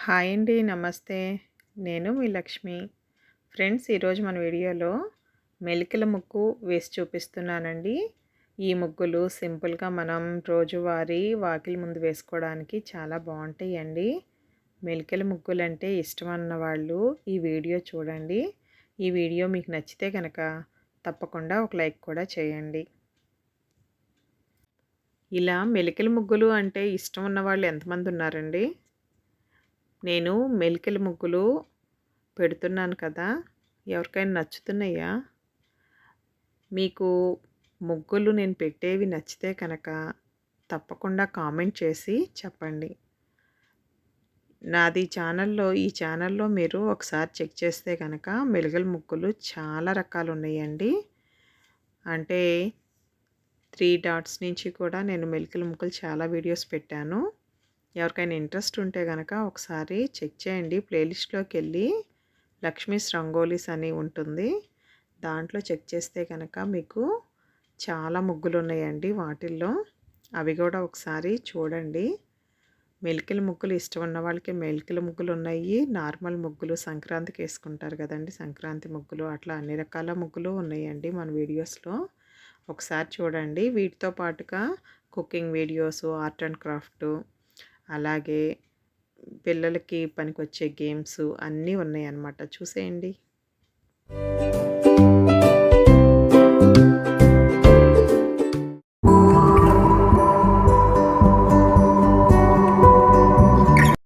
Hi అండి. నమస్తే. నేను మీ లక్ష్మి. ఫ్రెండ్స్, ఈరోజు మన వీడియోలో మెలికల ముగ్గు వేసి చూపిస్తున్నానండి. ఈ ముగ్గులు సింపుల్‌గా మనం రోజువారీ వాకిలి ముందు వేసుకోవడానికి చాలా బావుంటాయండి. మెలికల ముగ్గులంటే ఇష్టమన్న వాళ్ళు ఈ వీడియో చూడండి. ఈ వీడియో మీకు నచ్చితే గనక తప్పకుండా ఒక లైక్ కూడా చేయండి. ఇలా మెలికల ముగ్గులు అంటే ఇష్టం ఉన్నవాళ్ళు ఎంతమంది ఉన్నారండి? నేను మెలికల ముగ్గులు పెడుతున్నాను కదా! ఎవరికైనా నచ్చుతున్నాయా? మీకు ముగ్గులు నేను పెట్టేవి నచ్చితే కనుక తప్పకుండా కామెంట్ చేసి చెప్పండి. ఈ ఛానల్‌లో మీరు ఒకసారి చెక్ చేస్తే గనక మెలికల ముగ్గులు చాలా రకాలున్నాయండి. అంటే 3 డాట్స్ నుంచి కూడా నేను మెలికల ముగ్గులు చాలా వీడియోస్ పెట్టాను. ఎవరికైనా ఇంట్రెస్ట్ ఉంటే గనక ఒకసారి చెక్ చేయండి. ప్లేలిస్ట్‌లోకెళ్ళి లక్ష్మీస్ రంగోలీస్ అని ఉంటుంది. దాంట్లో చెక్ చేస్తే కనుక మీకు చాలా ముగ్గులున్నాయండి వాటిల్లో. అవి గూడా ఒకసారి చూడండి. మెలికల ముగ్గులు ఇష్టం ఉన్న వాళ్ళకి మెలికల ముగ్గులున్నాయి. నార్మల్ ముగ్గులు సంక్రాంతికి ఏసుకుంటారు గదండీ! సంక్రాంతి ముగ్గులు అట్లా అన్ని రకాల ముగ్గులు ఉన్నాయండి మన వీడియోస్‌లో. ఒకసారి చూడండి. వీటితో పాటుగా cooking videos, art and craft, అలాగే పిల్లలకి పనికొచ్చే గేమ్సు అన్నీ ఉన్నాయన్నమాట. చూసేయండి.